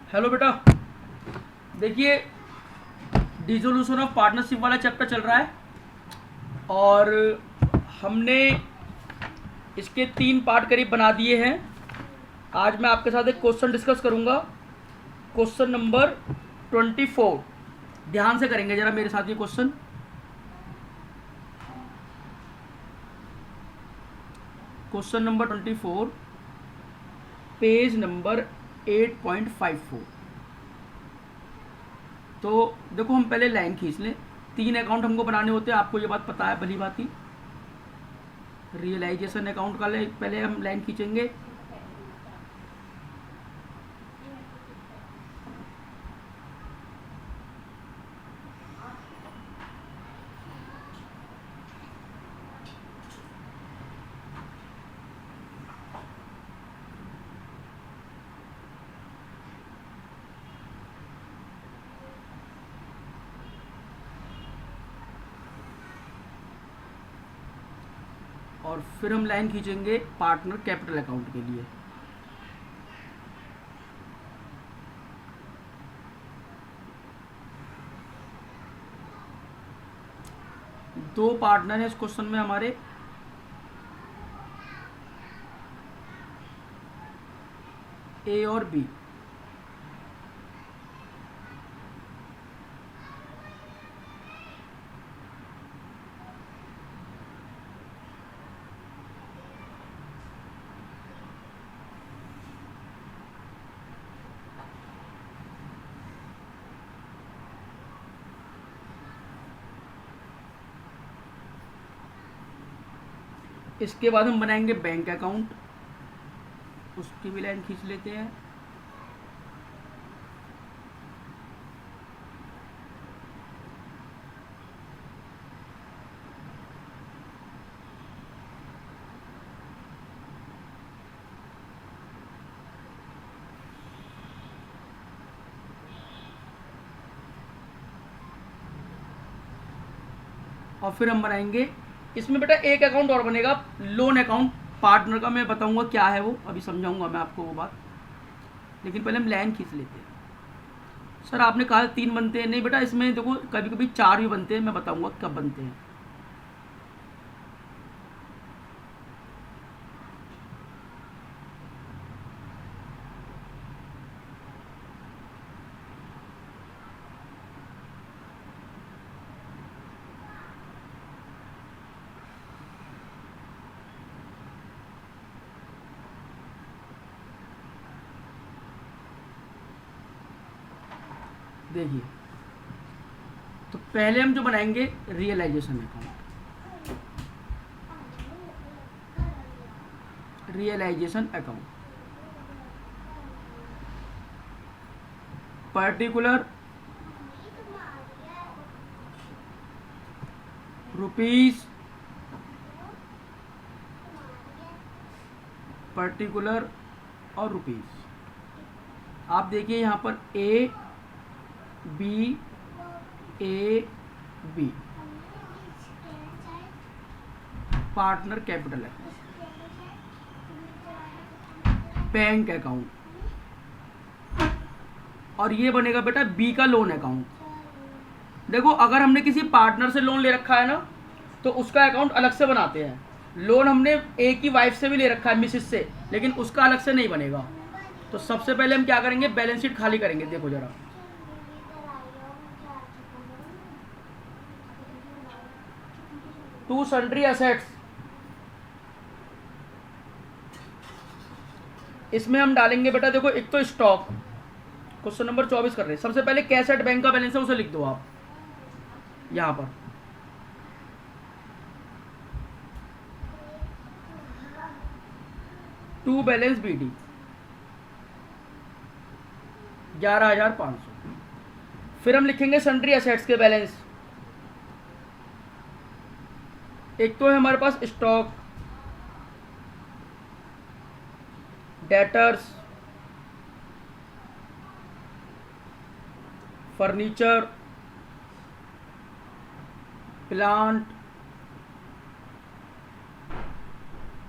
Hello बेटा, देखिए dissolution of partnership वाला चैप्टर चल रहा है और हमने इसके 3 पार्ट करीब बना दिए हैं। आज मैं आपके साथ एक क्वेश्चन डिस्कस करूंगा। क्वेश्चन नंबर 24, ध्यान से करेंगे जरा मेरे साथ ये question. Question number 24, page number 8.54। तो देखो, हम पहले लाइन खींच लें। 3 अकाउंट हमको बनाने होते हैं, आपको ये बात पता है भली बात ही। रियलाइजेशन अकाउंट का पहले हम लाइन खींचेंगे। और फिर हम लाइन खींचेंगे पार्टनर कैपिटल अकाउंट के लिए। दो पार्टनर हैं इस क्वेश्चन में हमारे, ए और बी। इसके बाद हम बनाएंगे बैंक अकाउंट, उसकी भी लाइन खींच लेते हैं। और फिर हम बनाएंगे इसमें बेटा एक अकाउंट और बनेगा, लोन अकाउंट पार्टनर का। मैं बताऊंगा क्या है वो, अभी समझाऊंगा मैं आपको वो बात, लेकिन पहले हम लाइन खींच लेते हैं। सर आपने कहा 3 बनते हैं, नहीं बेटा, इसमें देखो कभी कभी 4 भी बनते हैं, मैं बताऊंगा कब बनते हैं। देखिए, तो पहले हम जो बनाएंगे realisation account. Realisation account particular rupees, particular और रुपीस। आप देखिए यहाँ पर A B, A B, partner capital account, bank account, और ये बनेगा बेटा बी का लोन अकाउंट। देखो, अगर हमने किसी पार्टनर से लोन ले रखा है ना, तो उसका अकाउंट अलग से बनाते हैं। लोन हमने ए की वाइफ से भी ले रखा है, मिसिस से, लेकिन उसका अलग से नहीं बनेगा। तो सबसे पहले हम क्या करेंगे, बैलेंस शीट खाली करेंगे। देखो जरा, टू सन्ड्री असेट्स, इसमें हम डालेंगे बेटा, देखो एक तो स्टॉक, क्वेश्चन नंबर 24 कर रहे हैं। सबसे पहले कैश एट बैंक का बैलेंस है, उसे लिख दो आप यहां पर। To balance BD 11,500। फिर हम लिखेंगे सन्ड्री असेट्स के बैलेंस। एक तो है हमारे पास stock, debtors, furniture, plant,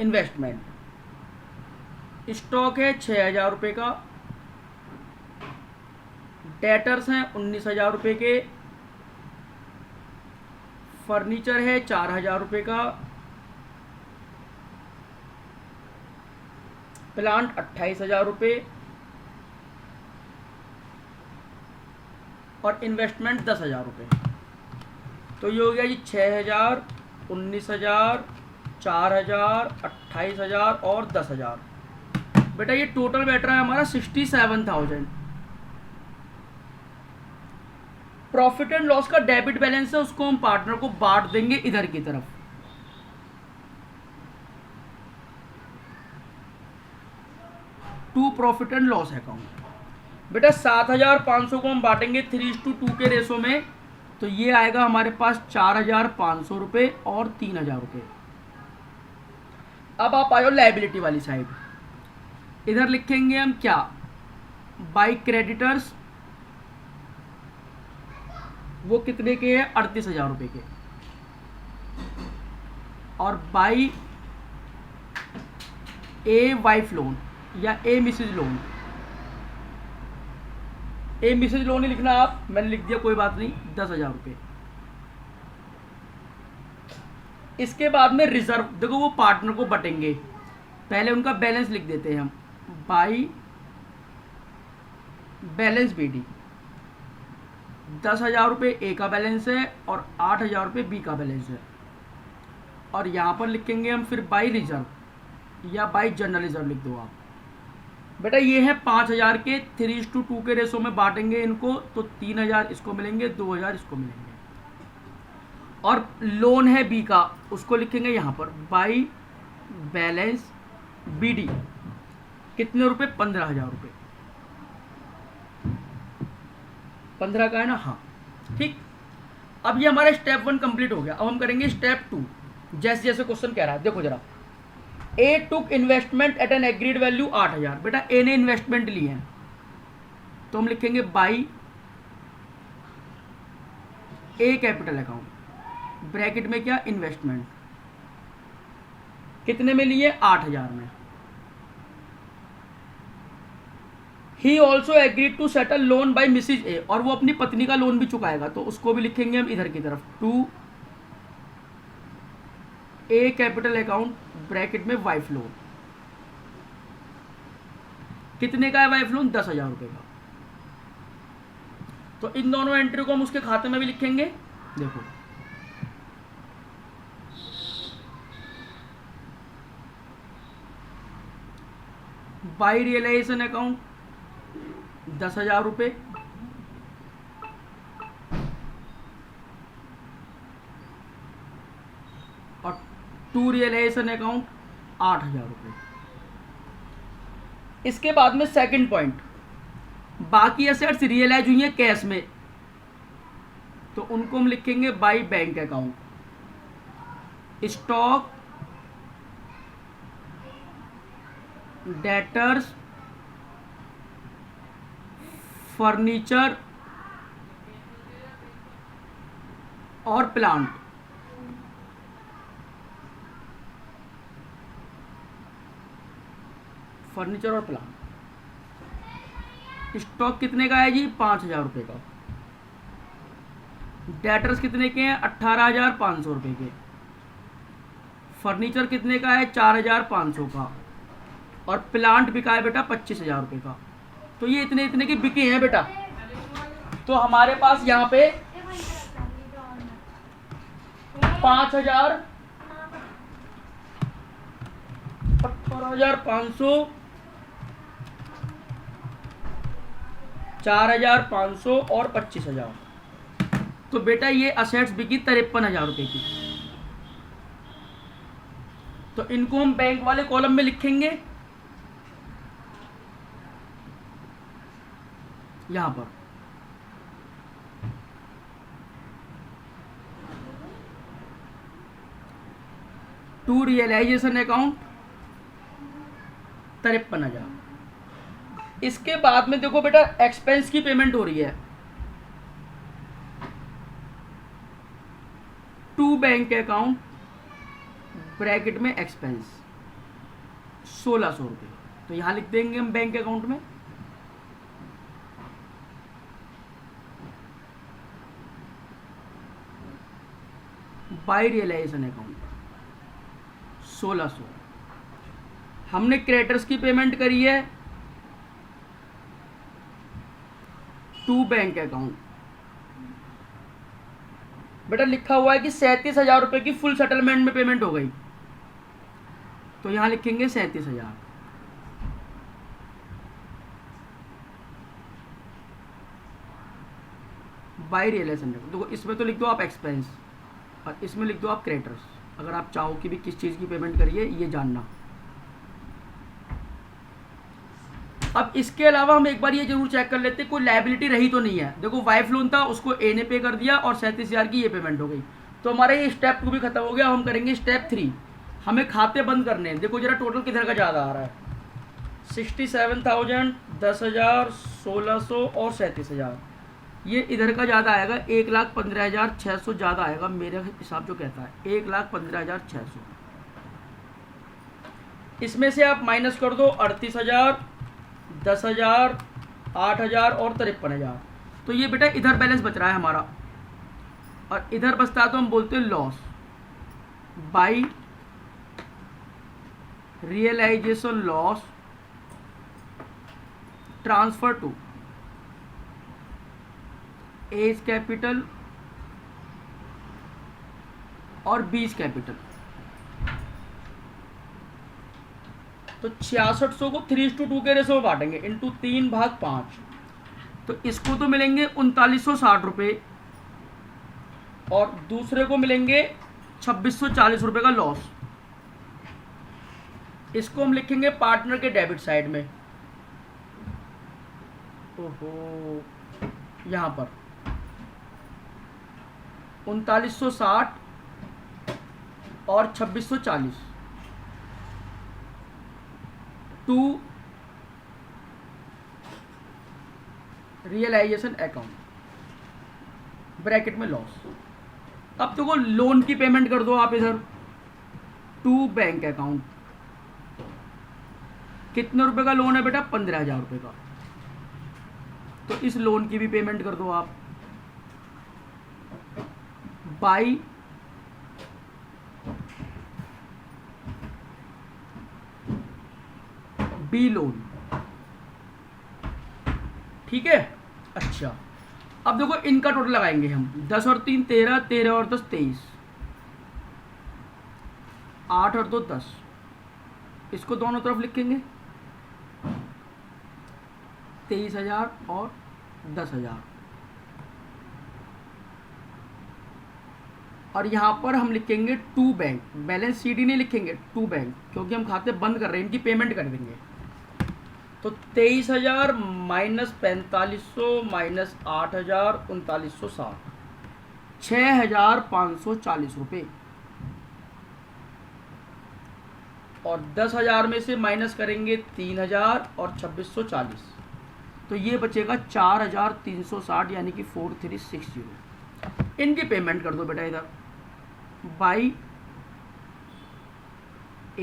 investment. Stock है 6,000 रुपये का, डेटर्स हैं 19,000 रुपये के, फर्नीचर है 4,000 रुपये का, प्लांट 28,000 रुपये और इन्वेस्टमेंट 10,000 रुपये। तो ये हो गया जी 6,000, 19,000, 4,000, 28,000 और 10,000। बेटा ये टोटल बैठ रहा है हमारा 67,000। प्रॉफिट एंड लॉस का डेबिट बैलेंस है, उसको हम पार्टनर को बांट देंगे इधर की तरफ। To profit and loss account. बेटा 7,500 को हम बांटेंगे 3:2 के रेशो में, तो ये आएगा हमारे पास 4,500 रुपये और 3,000 रुपये। अब आप आयो लायबिलिटी वाली साइड, इधर लिखेंगे हम क्या, बाई क्रेडिटर्स, वो कितने के हैं, 38,000 रुपये के, और बाई ए वाइफ लोन या ए मिसेज लोन, ए मिसेज लोन ही लिखना आप, मैंने लिख दिया कोई बात नहीं, 10,000 रुपये। इसके बाद में रिजर्व, देखो वो पार्टनर को बटेंगे, पहले उनका बैलेंस लिख देते हैं हम, बाई बैलेंस बीडी। 10,000 रुपये ए का बैलेंस है और 8,000 रुपये बी का बैलेंस है, और यहाँ पर लिखेंगे हम फिर बाई रिजर्व या बाई जनरल रिजर्व लिख दो आप। बेटा ये है 5,000 के, 3:2 के रेशो में बांटेंगे इनको, तो 3,000 इसको मिलेंगे, 2,000 इसको मिलेंगे। और लोन है बी का, उसको लिखेंगे यहाँ पर बाई बैलेंस बीडी, कितने रुपए, 15,000 रुपये। 15 का है ना, हाँ ठीक। अब ये हमारा स्टेप 1 कंप्लीट हो गया। अब हम करेंगे स्टेप 2, जैसे जैसे क्वेश्चन कह रहा है। देखो जरा, A took investment at an agreed value 8,000। बेटा ए ने इन्वेस्टमेंट ली है, तो हम लिखेंगे by A capital account, bracket में क्या, इन्वेस्टमेंट, कितने में लिए, 8,000 में। He also agreed to settle loan by Mrs A, और वो अपनी पत्नी का लोन भी चुकाएगा, तो उसको भी लिखेंगे हम इधर की तरफ, to A capital account, bracket में वाइफ लोन, कितने का है वाइफ लोन, 10,000 रुपये का। तो इन दोनों एंट्री को हम उसके खाते में भी लिखेंगे। देखो बाई रियलाइजेशन अकाउंट 10,000 रुपये, और टू रियलाइजेशन अकाउंट 8,000 रुपये। इसके बाद में सेकंड पॉइंट, बाकी एसेट्स रियलाइज हुई हैं कैश में, तो उनको हम लिखेंगे by bank account, stock, debtors, furniture और प्लांट। फर्नीचर और प्लांट। स्टॉक कितने का है जी, 5,000 रुपये का। डेटर्स कितने के हैं, 18,500 रुपये के। फर्नीचर कितने का है, 4,500 का। और प्लांट बिका है बेटा 25,000 रुपये का। तो ये इतने इतने के बिके हैं बेटा। तो हमारे पास यहाँ पे 5,000, 18,500, 4,500 और 25,000। तो बेटा ये असेट्स बिकी 53,000 रुपये की। तो इनको हम बैंक वाले कॉलम में लिखेंगे, यहां पर टू रियलाइजेशन अकाउंट 53,000। इसके बाद में देखो बेटा एक्सपेंस की पेमेंट हो रही है, टू बैंक अकाउंट, ब्रैकेट में एक्सपेंस 1,600 रुपये। तो यहां लिख देंगे हम बैंक अकाउंट में। By realisation account 1600। हमने क्रेडिटर्स की पेमेंट करी है टू बैंक अकाउंट। बेटा लिखा हुआ है कि 37,000 रुपये की फुल सेटलमेंट में पेमेंट हो गई, तो यहां लिखेंगे 37,000। बाय रियलाइजेशन देखो, इसमें तो लिख दो आप एक्सपेंस और इसमें लिख दो आप क्रेडिटर्स, अगर आप चाहो कि भी किस चीज़ की पेमेंट करिए ये जानना। अब इसके अलावा हम एक बार ये जरूर चेक कर लेते हैं कोई लायबिलिटी रही तो नहीं है। देखो वाइफ लोन था, उसको ए ने पे कर दिया और 37,000 की ये पेमेंट हो गई, तो हमारा ये स्टेप 2 भी खत्म हो गया। हम करेंगे स्टेप 3, हमें खाते बंद करने हैं। देखो जरा टोटल किधर का ज़्यादा आ रहा है, 67,000, 10,000, 1600 और 37,000। ये इधर का ज़्यादा आएगा, 1,15,600 ज़्यादा आएगा मेरा हिसाब जो कहता है, 1,15,600। इसमें से आप माइनस कर दो 38,000, 10,000, 8,000 और 53,000। तो ये बेटा इधर बैलेंस बच रहा है हमारा, और इधर बचता है तो हम बोलते हैं loss by realisation loss transfer to A's capital और बीज कैपिटल। तो 6600 को 3:2 के रेशो में बांटेंगे इंटू 3/5, तो इसको तो मिलेंगे 3960 रुपये और दूसरे को मिलेंगे 2640 रुपये का लॉस। इसको हम लिखेंगे पार्टनर के डेबिट साइड में। ओहो, यहाँ पर 3960 और 2640 टू रियलाइजेशन अकाउंट ब्रैकेट में लॉस। अब देखो लोन की पेमेंट कर दो आप इधर टू बैंक अकाउंट। कितने रुपए का लोन है बेटा, 15,000 रुपये का, तो इस लोन की भी पेमेंट कर दो आप बाय बी लोन। ठीक है, अच्छा अब देखो इनका टोटल लगाएंगे हम, 10 और 3 13, 13 और 10 23, 8 और 2 10, इसको दोनों तरफ लिखेंगे 23,000 और 10,000, और यहाँ पर हम लिखेंगे टू बैंक। बैलेंस सीडी नहीं लिखेंगे, टू बैंक, क्योंकि हम खाते बंद कर रहे हैं, इनकी पेमेंट कर देंगे। तो 23,000 माइनस 4500 माइनस 8,000 3960, 6,540 रुपये, और 10,000 में से माइनस करेंगे 3,000 और 2640, तो ये बचेगा 4,360 यानी कि 4360। इनकी पेमेंट कर दो बेटा इधर by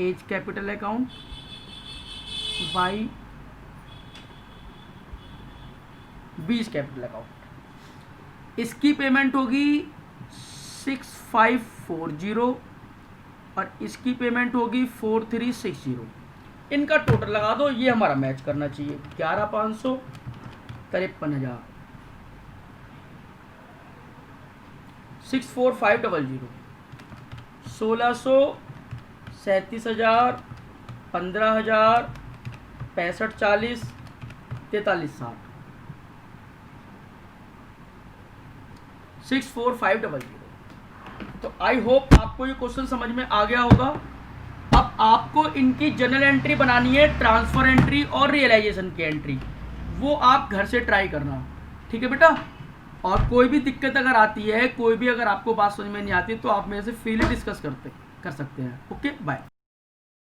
A's capital account by B's capital account. इसकी पेमेंट होगी 6540 और इसकी पेमेंट होगी 4360। इनका टोटल लगा दो, ये हमारा मैच करना चाहिए, 11,500 53,000 64500 1600 37,000 15,000 6540 4360 64500। तो आई होप आपको ये क्वेश्चन समझ में आ गया होगा। अब आपको इनकी जनरल एंट्री बनानी है, ट्रांसफर एंट्री और रियलाइजेशन की एंट्री, वो आप घर से ट्राई करना, ठीक है बेटा। और कोई भी दिक्कत अगर आती है, कोई भी अगर आपको बात समझ में नहीं आती, तो आप मेरे से फ्रीली डिस्कस कर सकते हैं। Okay, bye.